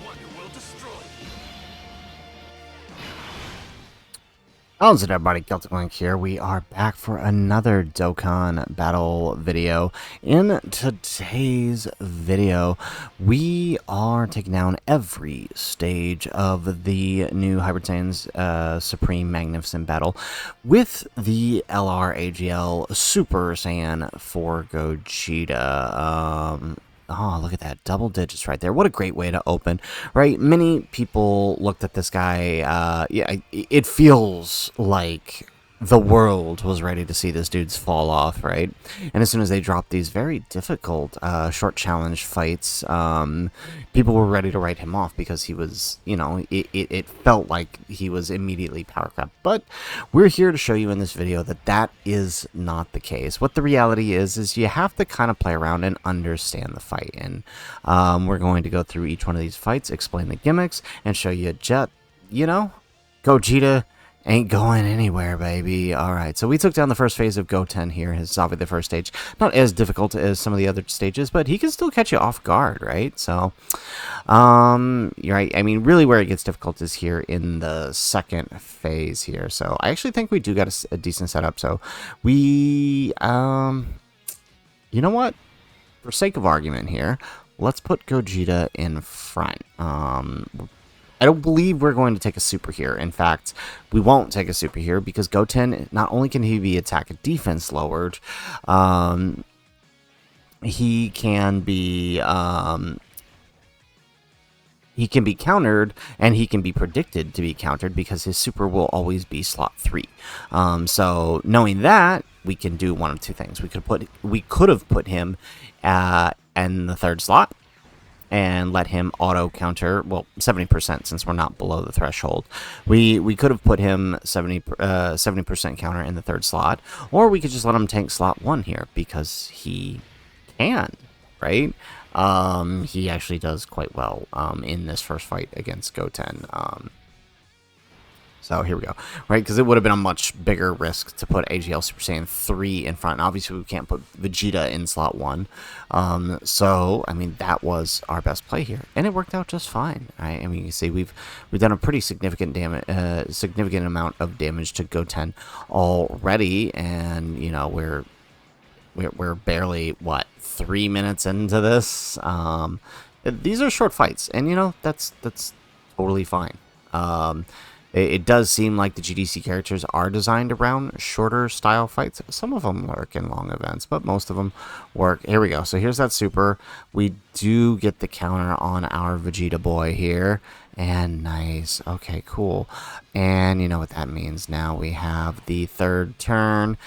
one who will destroy you. How's it, everybody? Celtic Link here. We are back for another Dokkan Battle video. In today's video, we are taking down every stage of the new Hybrid Saiyans Supreme Magnificent Battle with the LR AGL Super Saiyan 4 Gogeta. Oh, look at that. Double digits right there. What a great way to open, right? Many people looked at this guy. Yeah, it feels like the world was ready to see this dude's fall off, right? And as soon as they dropped these very difficult short challenge fights, people were ready to write him off because he was, you know, it felt like he was immediately power crept. But we're here to show you in this video that that is not the case. What the reality is you have to kind of play around and understand the fight. And we're going to go through each one of these fights, explain the gimmicks, and show you Gogeta ain't going anywhere, baby. Alright, so we took down the first phase of Goten here. His Zavi, the first stage. Not as difficult as some of the other stages, but he can still catch you off guard, right? So, you're right. I mean, really where it gets difficult is here in the second phase here. So, I actually think we do got a decent setup. So, we, you know what? For sake of argument here, let's put Gogeta in front. I don't believe we're going to take a super here. In fact, we won't take a super here because Goten, not only can he be attack and defense lowered, he can be countered, and he can be predicted to be countered because his super will always be slot 3. So knowing that, we can do one of two things. We could have put him in the third slot and let him auto counter, well, 70% since we're not below the threshold. We could have put him 70% counter in the third slot, or we could just let him tank slot 1 here because he can, right? He actually does quite well in this first fight against Goten. So here we go, right? Because it would have been a much bigger risk to put AGL Super Saiyan 3 in front. Obviously, we can't put Vegeta in slot 1. So, I mean, that was our best play here. And it worked out just fine, right? I mean, you see, we've done a pretty significant amount of damage to Goten already. And, you know, we're barely, what, 3 minutes into this? These are short fights. And, you know, that's totally fine. It does seem like the GDC characters are designed around shorter style fights. Some of them work in long events, but most of them work. Here we go. So here's that super. We do get the counter on our Vegeta boy here. And nice. Okay, cool. And you know what that means. Now we have the third turn.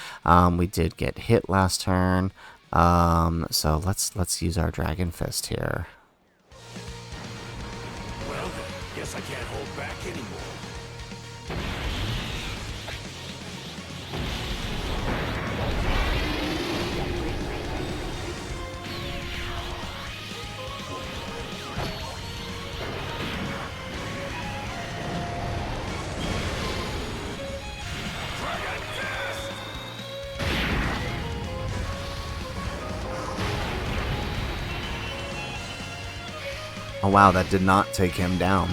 We did get hit last turn. So let's use our Dragon Fist here. Well then, guess I can't hold back anymore. Oh wow, that did not take him down.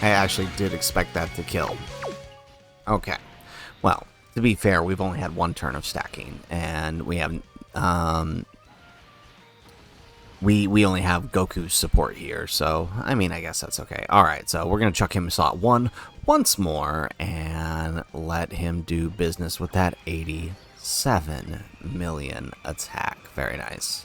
I actually did expect that to kill. Okay. Well, to be fair, we've only had one turn of stacking, and we have we only have Goku's support here, so I mean, I guess that's okay. Alright, so we're gonna chuck him in slot 1 once more and let him do business with that 87 million attack. Very nice.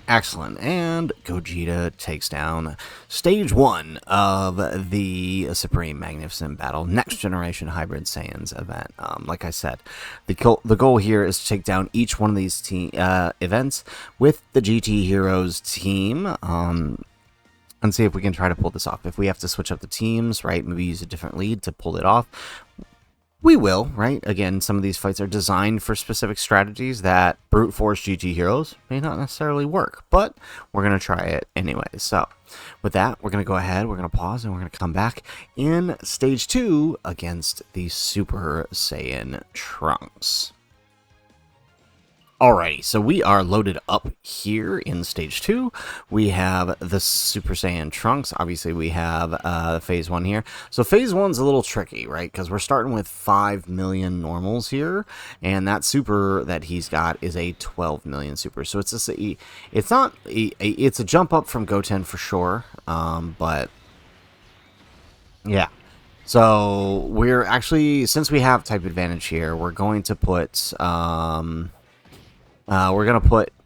Excellent, and Gogeta takes down Stage 1 of the Supreme Magnificent Battle Next Generation Hybrid Saiyans event. Like I said, the goal here is to take down each one of these events with the GT Heroes team, and see if we can try to pull this off. If we have to switch up the teams, right, maybe use a different lead to pull it off, we will, right? Again, some of these fights are designed for specific strategies that brute force GT heroes may not necessarily work, but we're going to try it anyway. So with that, we're going to go ahead, we're going to pause, and we're going to come back in Stage 2 against the Super Saiyan Trunks. Alrighty, so we are loaded up here in Stage 2. We have the Super Saiyan Trunks. Obviously, we have Phase 1 here. So Phase 1's a little tricky, right? Because we're starting with 5 million normals here, and that Super that he's got is a 12 million Super. So it's a jump up from Goten for sure, but yeah. So we're actually, since we have type advantage here, we're going to put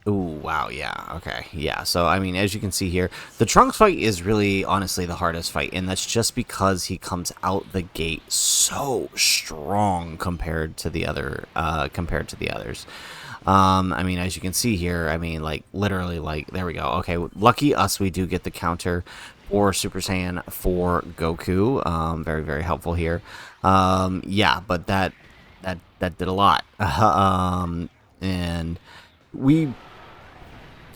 ooh, wow, yeah, okay, yeah. So, I mean, as you can see here, the Trunks fight is really, honestly, the hardest fight, and that's just because he comes out the gate so strong compared to the others. I mean, as you can see here, I mean, like, literally, like, there we go. Okay, lucky us, we do get the counter for Super Saiyan for Goku. Very, very helpful here. Yeah, but that did a lot. And we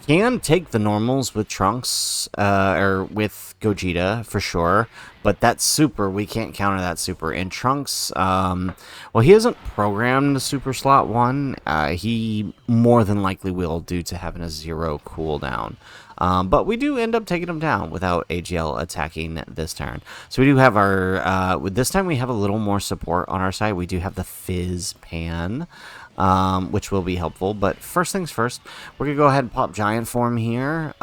can take the normals with Trunks, or with Gogeta, for sure, but that Super, we can't counter that Super. And Trunks, well, he isn't programmed to Super Slot 1. He more than likely will, due to having a 0 cooldown. But we do end up taking him down without AGL attacking this turn. So we do have our, with this time we have a little more support on our side. We do have the Fizz Pan, which will be helpful. But first things first, we're going to go ahead and pop Giant Form here,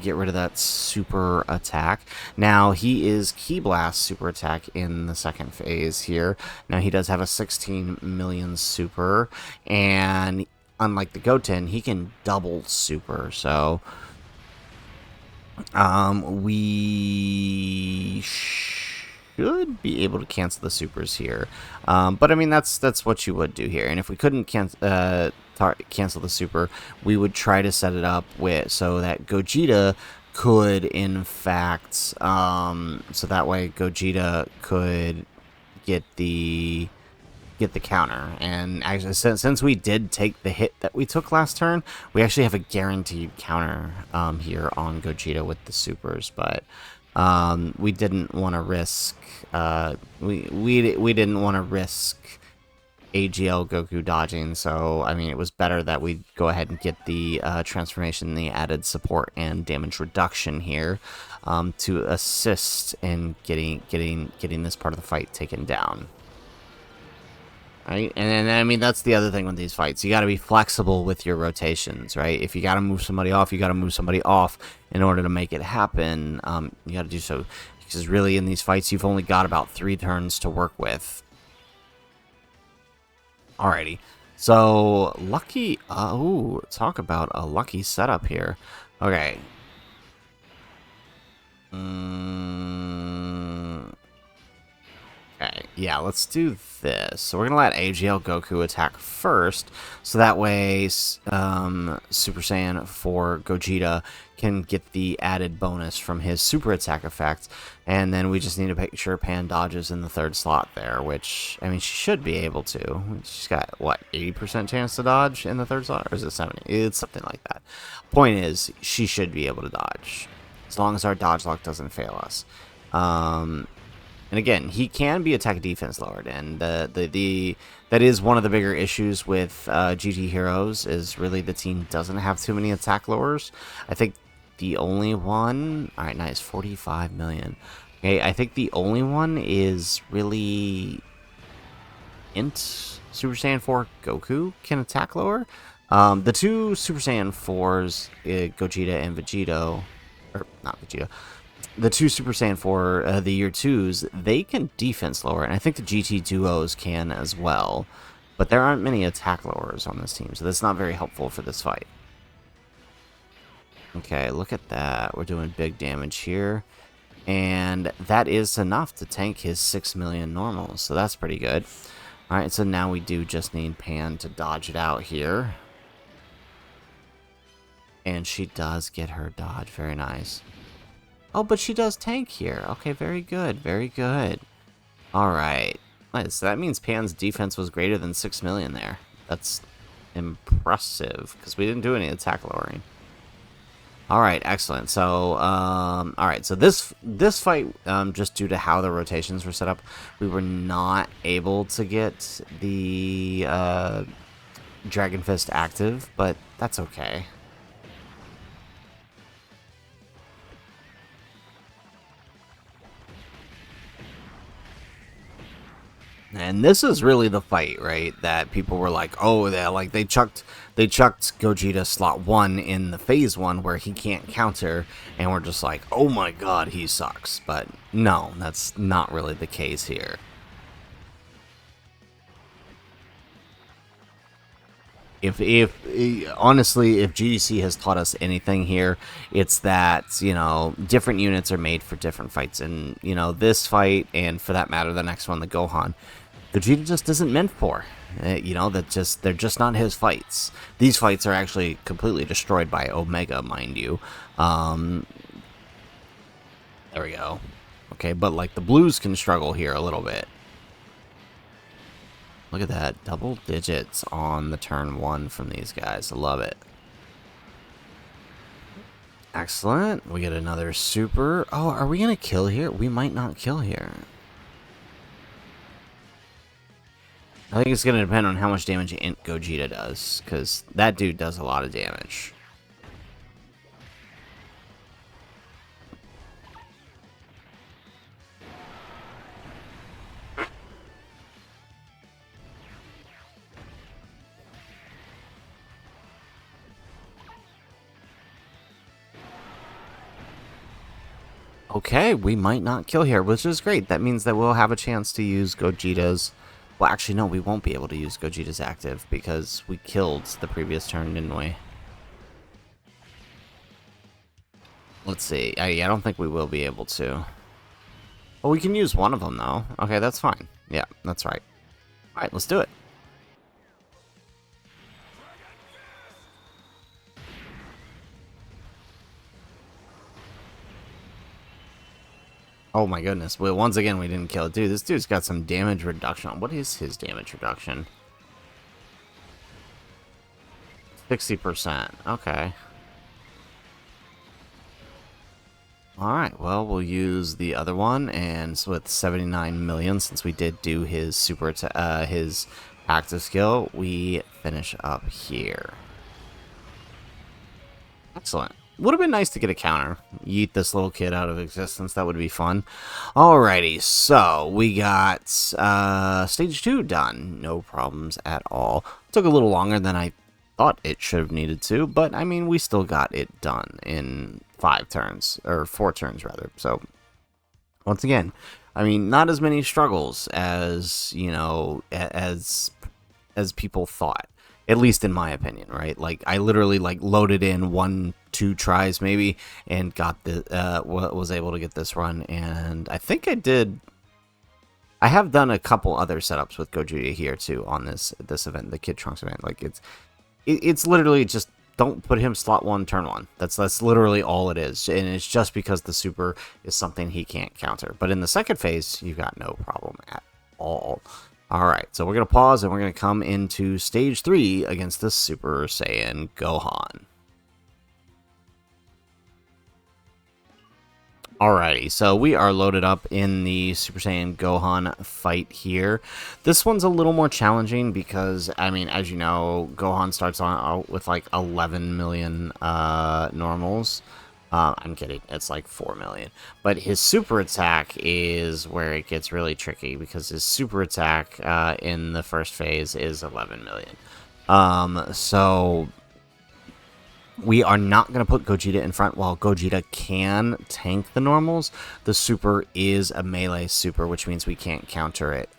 get rid of that super attack. Now, he is Ki Blast super attack in the second phase here. Now, he does have a 16 million super, and unlike the Goten, he can double super, so we should be able to cancel the supers here, but I mean that's what you would do here. And if we couldn't cancel the super, we would try to set it up with so that Gogeta could, in fact, so that way Gogeta could get the counter. And actually, since we did take the hit that we took last turn, we actually have a guaranteed counter here on Gogeta with the supers. But we didn't want to risk we didn't want to risk AGL Goku dodging, so I mean it was better that we go ahead and get the transformation, the added support and damage reduction here, to assist in getting this part of the fight taken down. Right? And then, I mean, that's the other thing with these fights. You got to be flexible with your rotations, right? If you got to move somebody off, you got to move somebody off in order to make it happen. You got to do so, because really in these fights, you've only got about 3 turns to work with. Alrighty. So, lucky, ooh, talk about a lucky setup here. Okay. Okay, yeah, let's do this. So we're going to let AGL Goku attack first, so that way Super Saiyan 4 Gogeta can get the added bonus from his super attack effect, and then we just need to make sure Pan dodges in the 3rd slot there, which, I mean, she should be able to. She's got, what, 80% chance to dodge in the 3rd slot, or is it 70? It's something like that. Point is, she should be able to dodge, as long as our dodge lock doesn't fail us. And again, he can be attack defense lowered, and that is one of the bigger issues with GT Heroes, is really the team doesn't have too many attack lowers. I think the only one, alright, nice, 45 million. Okay, I think the only one is really Int Super Saiyan 4 Goku can attack lower. The 2 Super Saiyan 4s, Gogeta and Vegito, or not Vegeta, the 2 Super Saiyan 4, the Year 2s, they can defense lower, and I think the GT Duos can as well. But there aren't many attack lowers on this team, so that's not very helpful for this fight. Okay, look at that. We're doing big damage here. And that is enough to tank his 6 million normals, so that's pretty good. Alright, so now we do just need Pan to dodge it out here. And she does get her dodge. Very nice. Oh, but she does tank here. Okay, very good. Very good. Alright. Nice. So that means Pan's defense was greater than 6 million there. That's impressive, because we didn't do any attack lowering. Alright, excellent. So, alright, so this fight, just due to how the rotations were set up, we were not able to get the Dragon Fist active, but that's okay. And this is really the fight, right? That people were like, oh, they chucked Gogeta slot 1 in the phase 1 where he can't counter, and we're just like, oh my god, he sucks. But no, that's not really the case here. Honestly, if GDC has taught us anything here, it's that, you know, different units are made for different fights. And, you know, this fight, and for that matter, the next one, the Gohan, Vegeta just isn't meant for. You know, they're just not his fights. These fights are actually completely destroyed by Omega, mind you. There we go. Okay, but like the blues can struggle here a little bit. Look at that, double digits on the turn 1 from these guys. I love it. Excellent. We get another super. Oh, are we gonna kill here? We might not kill here. I think it's going to depend on how much damage Int Gogeta does, because that dude does a lot of damage. Okay, we might not kill here, which is great. That means that we'll have a chance to use Gogeta's... Well, actually, no, we won't be able to use Gogeta's active because we killed the previous turn, didn't we? Let's see. I don't think we will be able to. Well, we can use one of them, though. Okay, that's fine. Yeah, that's right. All right, let's do it. Oh my goodness. Well, once again, we didn't kill it. Dude, this dude's got some damage reduction. What is his damage reduction? 60%. Okay. Alright, well, we'll use the other one, and with 79 million, since we did do his his active skill, we finish up here. Excellent. Would have been nice to get a counter. Yeet this little kid out of existence. That would be fun. Alrighty, so we got stage 2 done. No problems at all. Took a little longer than I thought it should have needed to, but I mean, we still got it done in 5 turns, or 4 turns rather. So, once again, I mean, not as many struggles as, you know, as people thought. At least in my opinion, right? Like, I literally, like, loaded in 1-2 tries, maybe, and got the, was able to get this run, and I think I did... I have done a couple other setups with Gogeta here, too, on this event, the Kid Trunks event. Like, it's literally just, don't put him slot 1, turn 1. That's literally all it is, and it's just because the super is something he can't counter. But in the second phase, you've got no problem at all. Alright, so we're going to pause and we're going to come into stage 3 against the Super Saiyan Gohan. Alrighty, so we are loaded up in the Super Saiyan Gohan fight here. This one's a little more challenging because, I mean, as you know, Gohan starts out with like 11 million normals. I'm kidding, it's like 4 million. But his super attack is where it gets really tricky because his super attack in the first phase is 11 million. So we are not going to put Gogeta in front. While Gogeta can tank the normals, the super is a melee super, which means we can't counter it.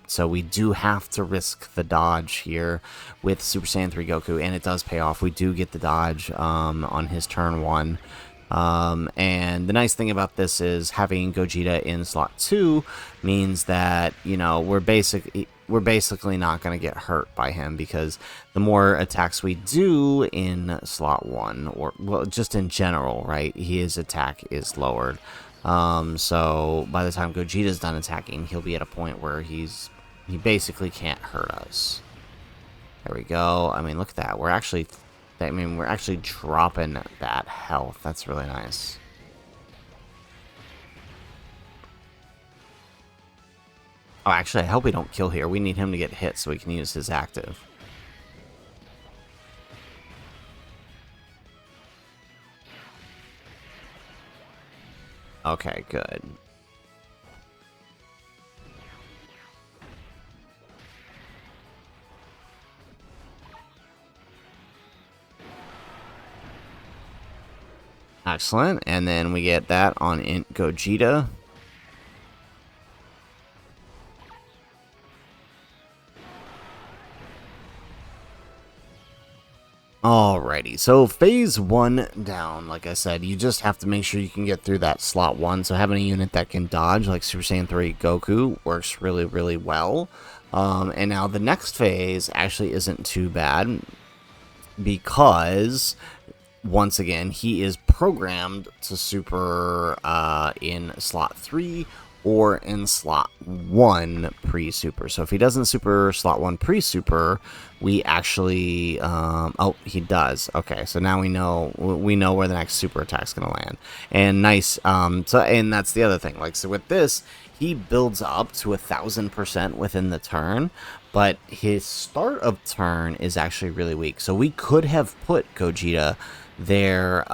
So we do have to risk the dodge here with Super Saiyan 3 Goku, and it does pay off. We do get the dodge on his turn 1. And the nice thing about this is having Gogeta in slot 2 means that, you know, we're basically not going to get hurt by him, because the more attacks we do in slot 1, or, well, just in general, right, his attack is lowered. So by the time Gogeta's done attacking, he'll be at a point where he basically can't hurt us. There we go. I mean, look at that. We're actually dropping that health. That's really nice. Oh, actually, I hope we don't kill here. We need him to get hit so we can use his active. Okay, good. Excellent. And then we get that on Int Gogeta. Alrighty, so phase 1 down, like I said, you just have to make sure you can get through that slot 1, so having a unit that can dodge, like Super Saiyan 3 Goku, works really, really well. And now the next phase actually isn't too bad, because, once again, he is programmed to super in slot 3, or in slot 1 pre-super. So if he doesn't super slot 1 pre-super, we actually oh, he does. Okay, so now we know where the next super attack's gonna land. And nice. And that's the other thing. Like, so with this, he builds up to 1000% within the turn, but his start of turn is actually really weak. So we could have put Gogeta there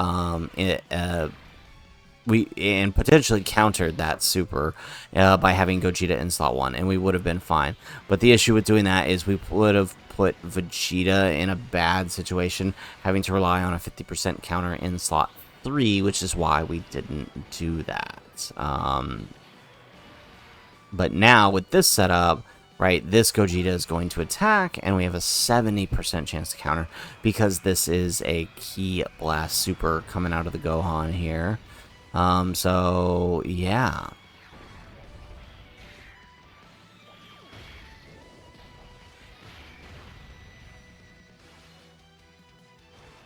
and potentially countered that super by having Gogeta in slot 1, and we would have been fine. But the issue with doing that is we would have put Vegeta in a bad situation, having to rely on a 50% counter in slot 3, which is why we didn't do that. But now with this setup, right, this Gogeta is going to attack, and we have a 70% chance to counter because this is a Ki Blast super coming out of the Gohan here. So, yeah.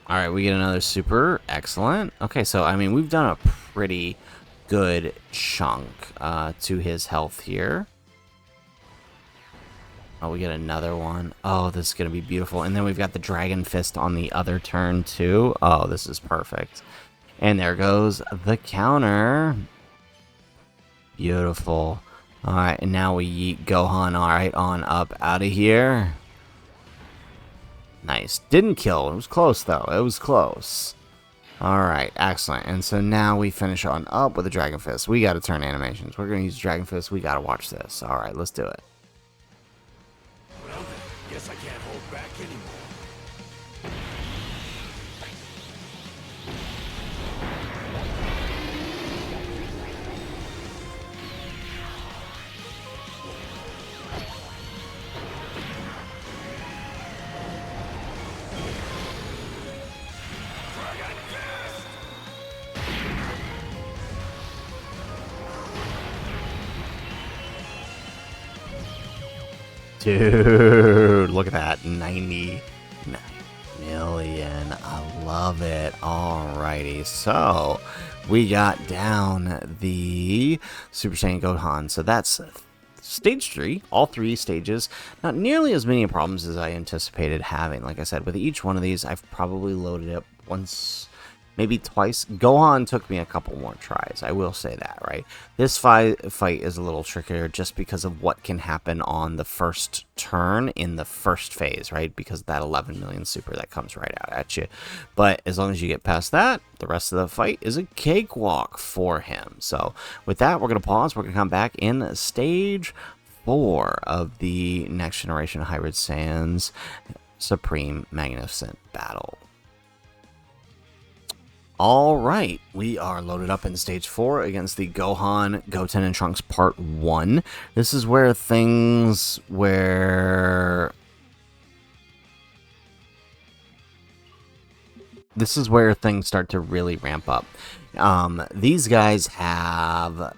Alright, we get another super. Excellent. Okay, so, I mean, we've done a pretty good chunk to his health here. Oh, we get another one. Oh, this is going to be beautiful. And then we've got the Dragon Fist on the other turn, too. Oh, this is perfect. And there goes the counter. Beautiful. Alright, and now we yeet Gohan alright on up out of here. Nice. Didn't kill. It was close, though. It was close. Alright, excellent. And so now we finish on up with the Dragon Fist. We got to turn animations. We're going to use Dragon Fist. We got to watch this. Alright, let's do it. Well then, guess I can't hold back anymore. Dude, look at that. 99 million. I love it. Alrighty. So, we got down the Super Saiyan Gohan. So, that's stage 3. All 3 stages. Not nearly as many problems as I anticipated having. Like I said, with each one of these, I've probably loaded it once, maybe twice. Gohan took me a couple more tries, I will say that, right? This fight is a little trickier just because of what can happen on the first turn in the first phase, right? Because of that 11 million super that comes right out at you. But as long as you get past that, the rest of the fight is a cakewalk for him. So with that, we're going to pause. We're going to come back in stage 4 of the Next Generation Hybrid Saiyans Supreme Magnificent Battle. Alright, we are loaded up in stage 4 against the Gohan, Goten, and Trunks Part 1. This is where things start to really ramp up. These guys have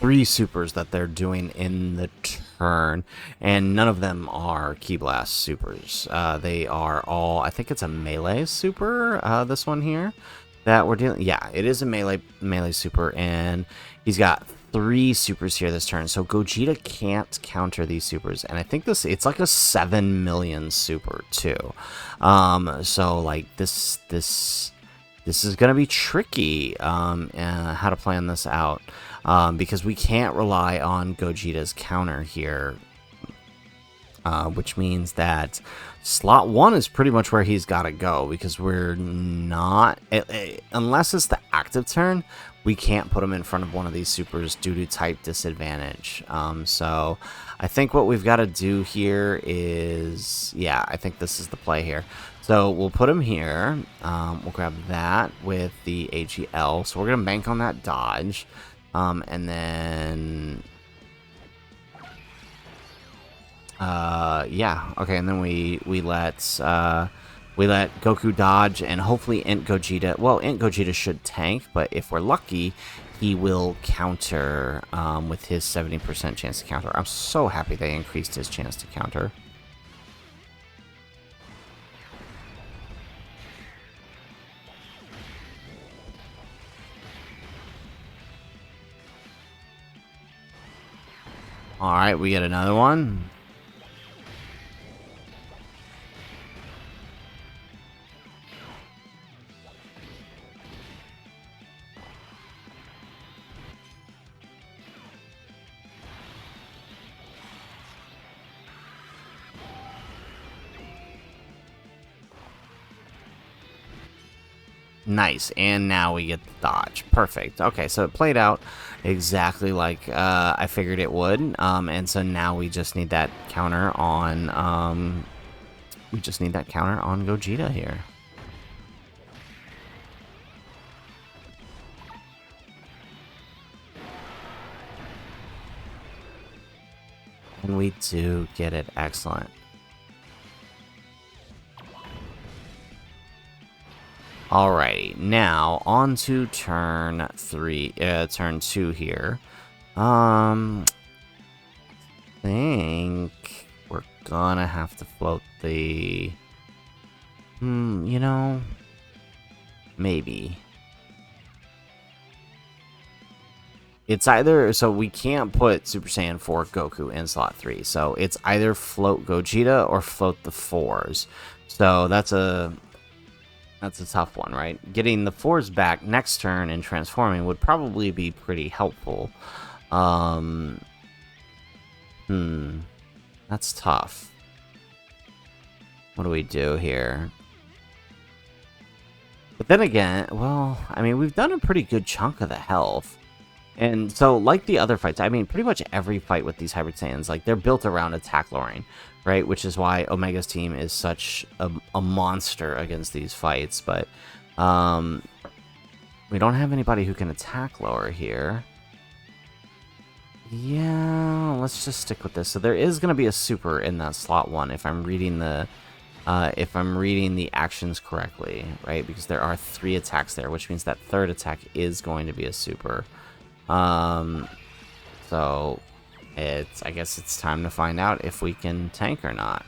3 supers that they're doing in the turn, and none of them are Ki Blast supers. They are all, I think it's a melee super, this one here, that we're dealing. Yeah, it is a melee super, and he's got 3 supers here this turn, so Gogeta can't counter these supers, and I think it's like a 7 million super, too. So, like, this is gonna be tricky, how to plan this out. Because we can't rely on Gogeta's counter here, which means that slot 1 is pretty much where he's got to go, because we're not, unless it's the active turn, we can't put him in front of one of these supers due to type disadvantage. So I think what we've got to do here is, yeah, I think this is the play here. So we'll put him here. We'll grab that with the AGL. So we're going to bank on that dodge. And then... yeah, okay, and then we let Goku dodge and hopefully Int Gogeta. Well, Int Gogeta should tank, but if we're lucky, he will counter with his 70% chance to counter. I'm so happy they increased his chance to counter. Alright, we get another one. Nice, and now we get the dodge. Perfect. Okay, so it played out exactly like I figured it would. And so now we just need that counter on Gogeta here. And we do get it. Excellent. Alrighty, now on to turn 2 here. I think we're gonna have to float the... you know, maybe. It's either, so we can't put Super Saiyan 4 Goku in slot 3, so it's either float Gogeta or float the 4s. So that's a tough one, right? Getting the 4s back next turn and transforming would probably be pretty helpful. That's tough. What do we do here? But then again, well, I mean, we've done a pretty good chunk of the health. And so, like the other fights, I mean, pretty much every fight with these Hybrid Saiyans, like, they're built around attack lowering, right? Which is why Omega's team is such a monster against these fights. But we don't have anybody who can attack lower here. Yeah, let's just stick with this. So there is going to be a super in that slot 1 if I'm reading the actions correctly, right? Because there are 3 attacks there, which means that 3rd attack is going to be a super. So I guess it's time to find out if we can tank or not.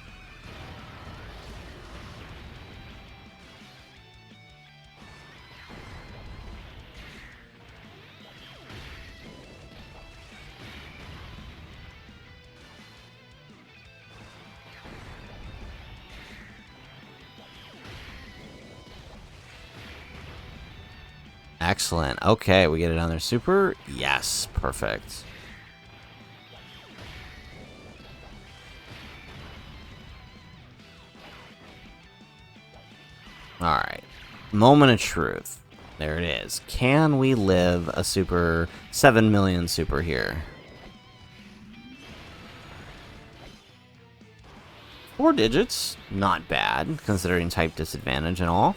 Excellent. Okay, we get another super. Yes, perfect. Alright. Moment of truth. There it is. Can we live a super 7 million super here? 4 digits. Not bad, considering type disadvantage and all.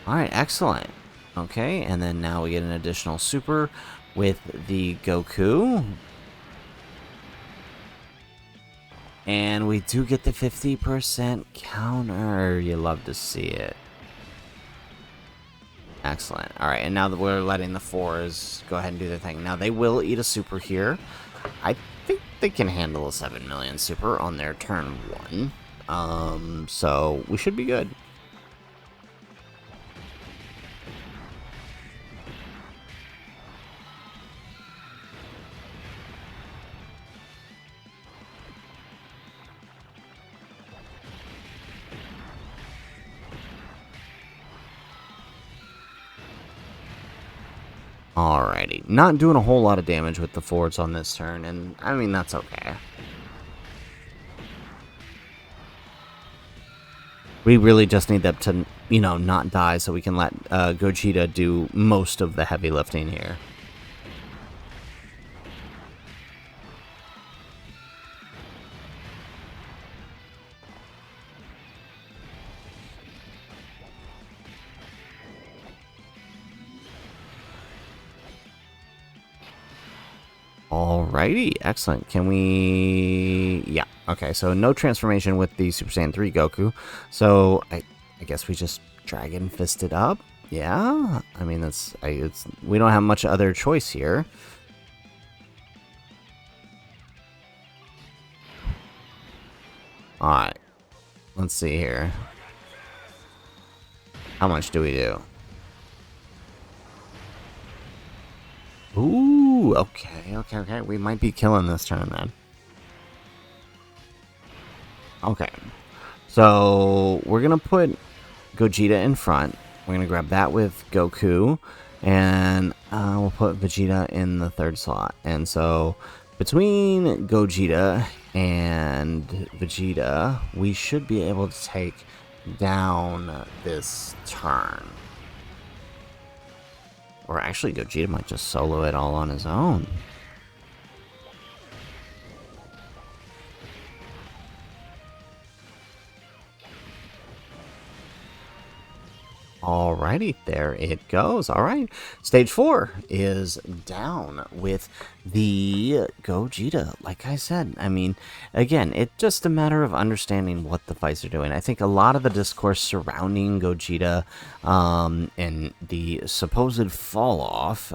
Alright, excellent. Okay, and then now we get an additional super with the Goku. And we do get the 50% counter. You love to see it. Excellent. Alright, and now that we're letting the 4s go ahead and do their thing. Now, they will eat a super here. I think they can handle a 7 million super on their turn 1. So we should be good. Alrighty, not doing a whole lot of damage with the 4s on this turn, and I mean, that's okay. We really just need them to, you know, not die so we can let Gogeta do most of the heavy lifting here. Alrighty, excellent. Can we... Yeah, okay, so no transformation with the Super Saiyan 3 Goku. So, I guess we just Dragon Fist it up? Yeah? I mean, we don't have much other choice here. Alright, let's see here. How much do we do? Ooh, okay. We might be killing this turn then. Okay. So, we're going to put Gogeta in front. We're going to grab that with Goku. And we'll put Vegeta in the third slot. And so, between Gogeta and Vegeta, we should be able to take down this turn. Or actually, Gogeta might just solo it all on his own. Alrighty, there it goes. Alright, stage 4 is down with the Gogeta. Like I said, I mean, again, it's just a matter of understanding what the fights are doing. I think a lot of the discourse surrounding Gogeta and the supposed fall off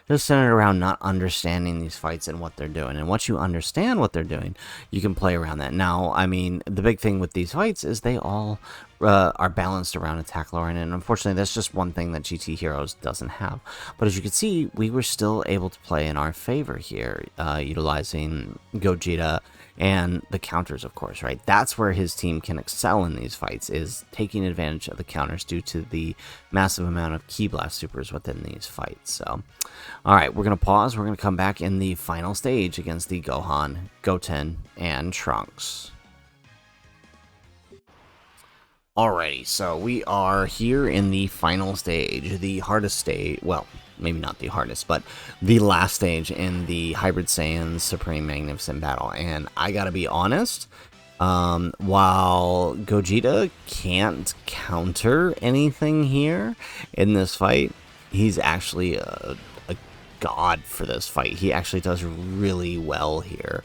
just centered around not understanding these fights and what they're doing. And once you understand what they're doing, you can play around that. Now, I mean, the big thing with these fights is they all are balanced around attack lowering, and unfortunately that's just one thing that GT Heroes doesn't have. But as you can see, we were still able to play in our favor here, utilizing Gogeta and the counters, of course, right? That's where his team can excel in these fights, is taking advantage of the counters due to the massive amount of Ki Blast supers within these fights. So, alright, we're going to pause. We're going to come back in the final stage against the Gohan, Goten, and Trunks. Alrighty, so we are here in the final stage, the hardest stage, well, maybe not the hardest, but the last stage in the Hybrid Saiyan Supreme Magnificent Battle. And I gotta be honest, while Gogeta can't counter anything here in this fight, he's actually a god for this fight. He actually does really well here.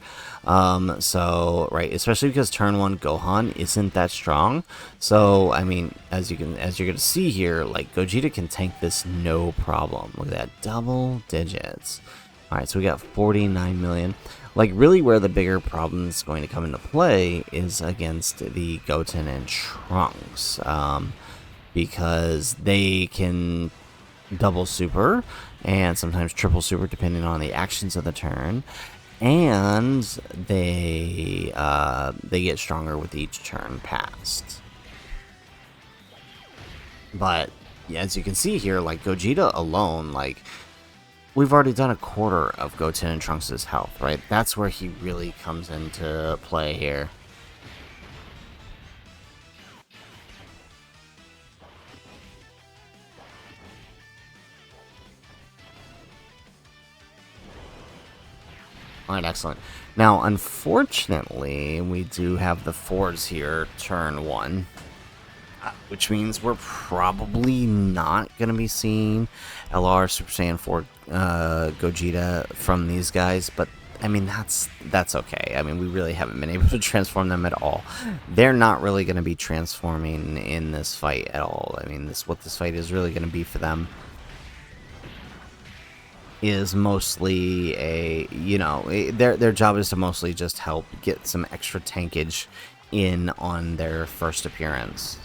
So right, especially because turn 1 Gohan isn't that strong. So I mean, as you're gonna see here, like Gogeta can tank this no problem. Look at that, double digits. All right, so we got 49 million. Like really, where the bigger problem is going to come into play is against the Goten and Trunks, because they can double super and sometimes triple super depending on the actions of the turn, and they get stronger with each turn passed. But yeah, as you can see here, like Gogeta alone, like we've already done a quarter of Goten and Trunks' health, right? That's where he really comes into play here. Alright, excellent. Now, unfortunately, we do have the Fords here, turn 1. Which means we're probably not going to be seeing LR Super Saiyan 4 Gogeta from these guys. But, I mean, that's okay. I mean, we really haven't been able to transform them at all. They're not really going to be transforming in this fight at all. I mean, what this fight is really going to be for them is mostly a, you know, their job is to mostly just help get some extra tankage in on their first appearance.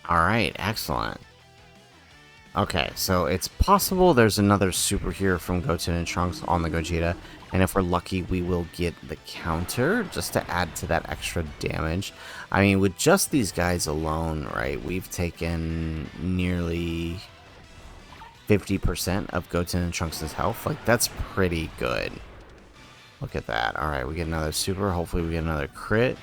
Alright, excellent. Okay, so it's possible there's another super here from Goten and Trunks on the Gogeta, and if we're lucky, we will get the counter just to add to that extra damage. I mean, with just these guys alone, right, we've taken nearly 50% of Goten and Trunks' health. Like, that's pretty good. Look at that. Alright, we get another super. Hopefully we get another crit.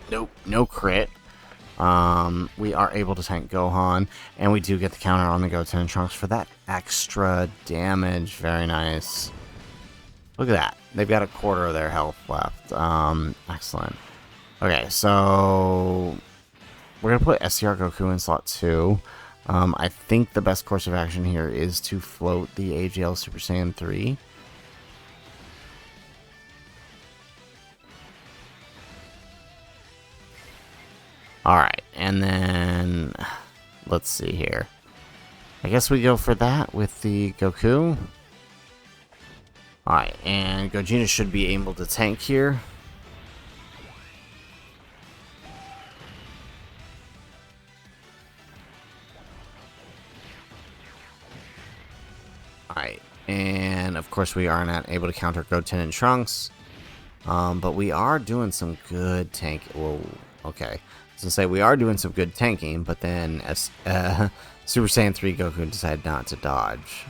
Nope, no crit. We are able to tank Gohan, and we do get the counter on the Goten and Trunks for that extra damage. Very nice. Look at that. They've got a quarter of their health left. Excellent. Okay, so we're going to put SCR Goku in slot 2. I think the best course of action here is to float the AGL Super Saiyan 3. Alright, and then let's see here. I guess we go for that with the Goku. Alright, and Gogeta should be able to tank here. Alright, and of course we are not able to counter Goten and Trunks. But we are doing some good tank. Whoa, okay. So say we are doing some good tanking, but then as Super Saiyan 3 Goku decided not to dodge.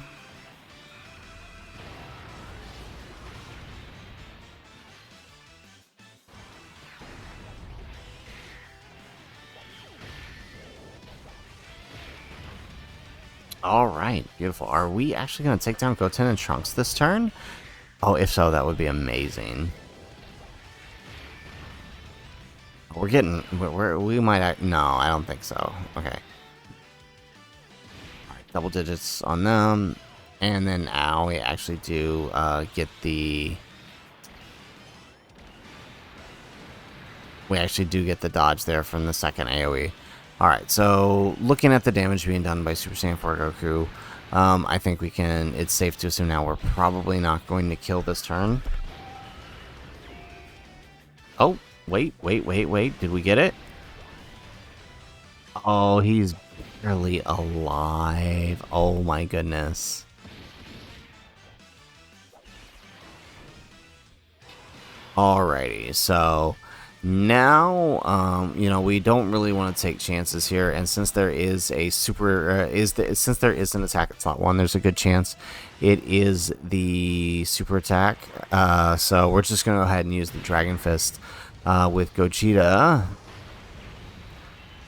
Alright, beautiful. Are we actually going to take down Goten and Trunks this turn? Oh, if so, that would be amazing. We're getting... we might... no, I don't think so. Okay. Alright, double digits on them. And then now we actually do get the... we actually do get the dodge there from the second AoE. Alright, so looking at the damage being done by Super Saiyan 4 Goku, I think we can... it's safe to assume now we're probably not going to kill this turn. Oh, wait. Did we get it? Oh, he's barely alive. Oh my goodness. Alrighty, so... now, you know, we don't really want to take chances here, and since there is a super, since there is an attack at slot 1, there's a good chance it is the super attack. So we're just gonna go ahead and use the Dragon Fist with Gogeta.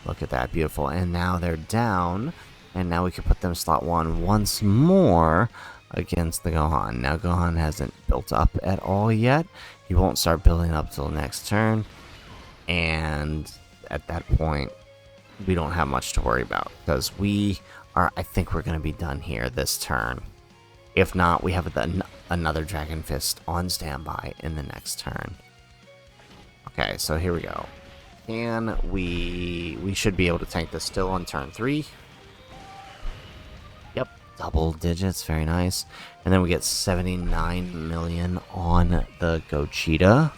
Look at that, beautiful. And now they're down, and now we can put them slot 1 once more against the Gohan. Now Gohan hasn't built up at all yet. He won't start building up till next turn. And at that point, we don't have much to worry about, because we are, I think we're going to be done here this turn. If not, we have another Dragon Fist on standby in the next turn. Okay, so here we go. And we should be able to tank this still on turn 3. Yep, double digits, very nice. And then we get 79 million on the Gogeta.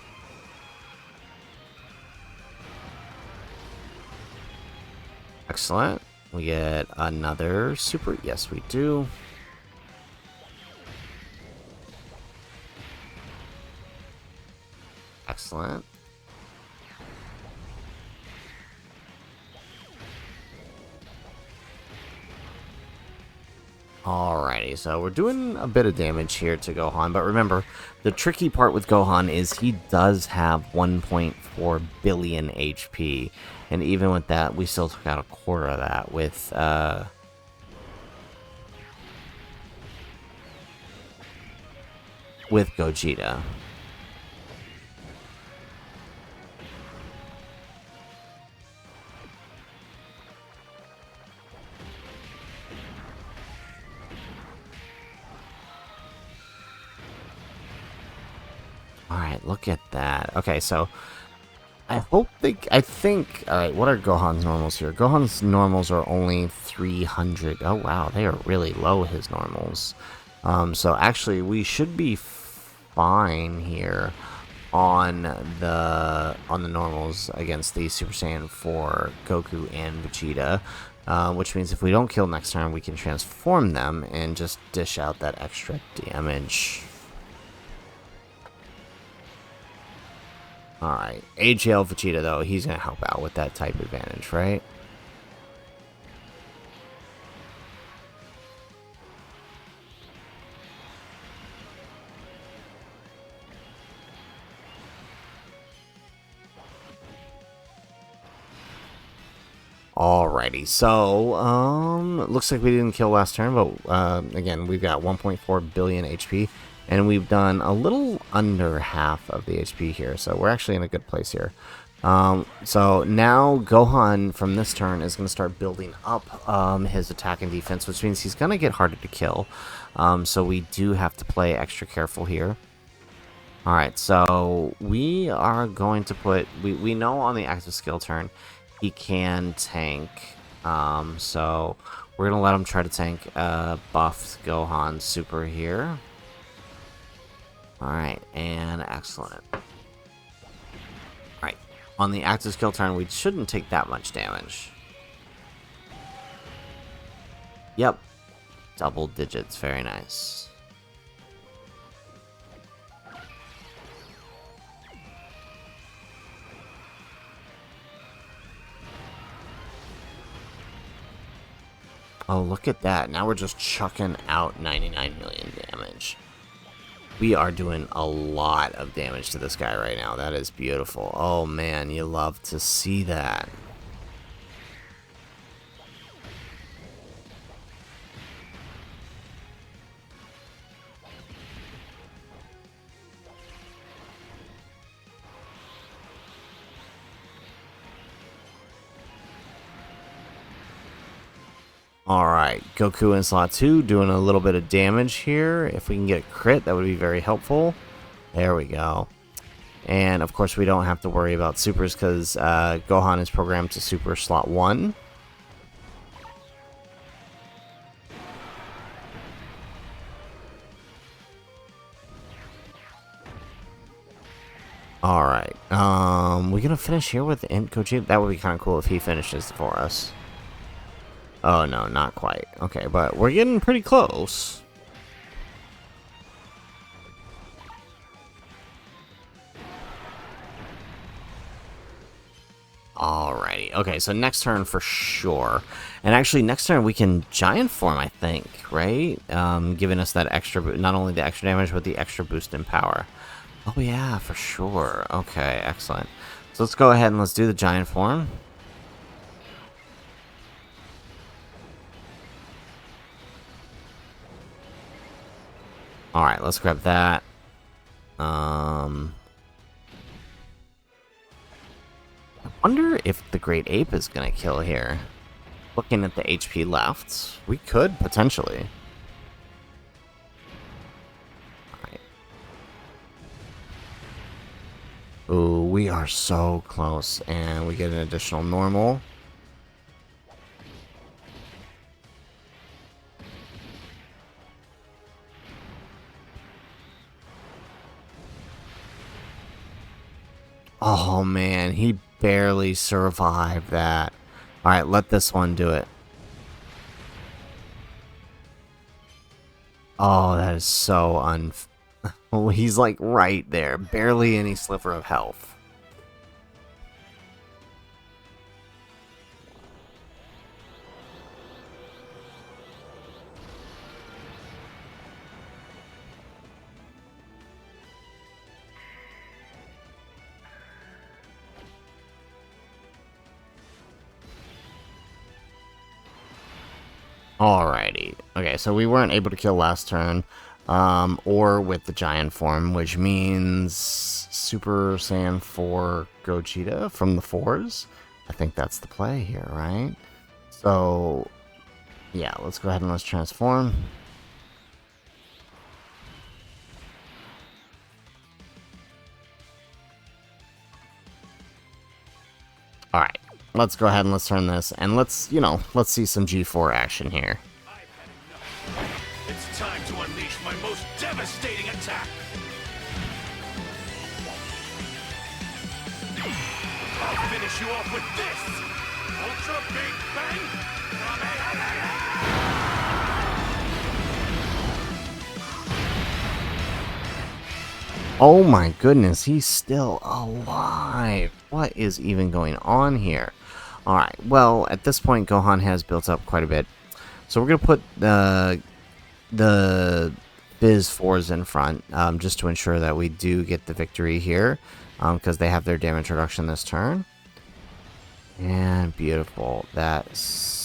Excellent. We get another super. Yes, we do. Excellent. Alrighty, so we're doing a bit of damage here to Gohan, but remember, the tricky part with Gohan is he does have 1.4 billion HP, and even with that, we still took out a quarter of that with, Gogeta. Alright, look at that. Okay, so I think, alright, what are Gohan's normals here? Gohan's normals are only 300. Oh, wow, they are really low, his normals. So actually, we should be fine here. on the normals against the Super Saiyan 4 Goku and Vegeta, which means if we don't kill next turn, we can transform them and just dish out that extra damage. Alright, AGL Vegeta, though, he's going to help out with that type advantage, right? Alrighty, so, looks like we didn't kill last turn, but, again, we've got 1.4 billion HP, and we've done a little under half of the HP here, so we're actually in a good place here. So now Gohan, from this turn, is going to start building up, his attack and defense, which means he's going to get harder to kill, so we do have to play extra careful here. Alright, so we are going to put, we know on the active skill turn, he can tank, so we're going to let him try to tank buffed Gohan Super here. Alright, and excellent. Alright, on the active skill turn, we shouldn't take that much damage. Yep, double digits, very nice. Oh, look at that. Now we're just chucking out 99 million damage. We are doing a lot of damage to this guy right now. That is beautiful. Oh, man, you love to see that. Alright, Goku in slot 2 doing a little bit of damage here. If we can get a crit, that would be very helpful. There we go. And of course we don't have to worry about supers because Gohan is programmed to super slot 1. Alright, we're gonna finish here with Int Gogeta. That would be kind of cool if he finishes for us. Oh, no, not quite. Okay, but we're getting pretty close. Alrighty. Okay, so next turn for sure. And actually, next turn we can Giant Form, I think, right? Giving us that extra, not only the extra damage, but the extra boost in power. Oh, yeah, for sure. Okay, excellent. So let's go ahead and let's do the Giant Form. Alright, let's grab that. I wonder if the Great Ape is going to kill here. Looking at the HP left, we could potentially. Alright. Ooh, we are so close, and we get an additional normal. Oh, man, he barely survived that. Alright, let this one do it. Oh, that is so well, he's like right there. Barely any sliver of health. Alrighty. Okay, so we weren't able to kill last turn, or with the Giant Form, which means Super Saiyan 4 Gogeta from the 4s. I think that's the play here, right? So, yeah, let's go ahead and let's transform. Alright, let's go ahead and let's turn this, and let's, let's see some G4 action here. I've had enough. It's time to unleash my most devastating attack. I'll finish you off with this! Ultra Big Bang! Oh my goodness, he's still alive. What is even going on here? Alright, well, at this point, Gohan has built up quite a bit. So we're going to put the Biz 4s in front, just to ensure that we do get the victory here, because they have their damage reduction this turn. And beautiful. That's...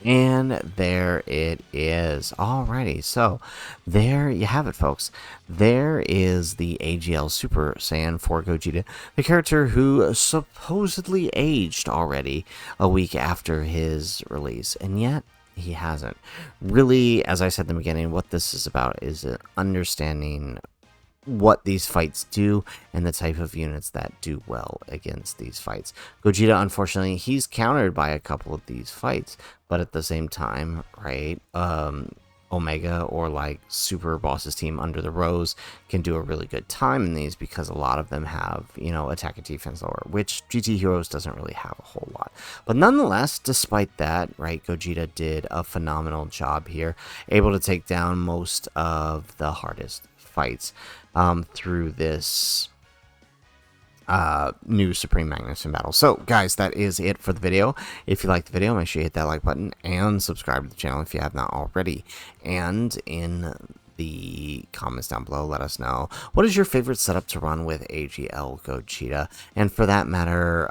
And there it is. Alrighty, so there you have it, folks. There is the AGL Super Saiyan 4 Gogeta, the character who supposedly aged already a week after his release, and yet he hasn't. Really, as I said in the beginning, what this is about is understanding what these fights do and the type of units that do well against these fights. Gogeta, unfortunately, he's countered by a couple of these fights, but at the same time, right, Omega or like Super Boss's team Under the Rose can do a really good time in these because a lot of them have, you know, attack and defense lower, which GT Heroes doesn't really have a whole lot. But nonetheless, despite that, right, Gogeta did a phenomenal job here, able to take down most of the hardest fights through this new Supreme Magnificent Battle. So, guys, that is it for the video. If you liked the video, make sure you hit that like button and subscribe to the channel if you have not already. And in the comments down below, let us know what is your favorite setup to run with AGL Gogeta, and for that matter,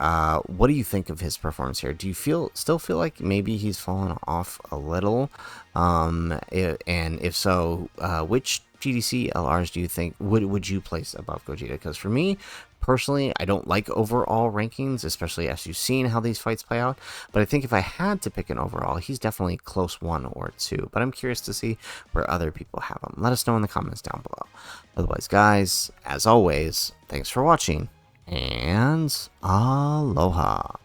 what do you think of his performance here? Do you still feel like maybe he's fallen off a little? And if so, which GDC LRs do you think would you place above Gogeta? Because for me personally, I don't like overall rankings, especially as you've seen how these fights play out. But I think if I had to pick an overall, he's definitely close 1 or 2. But I'm curious to see where other people have him. Let us know in the comments down below. Otherwise, guys, as always, thanks for watching, and aloha.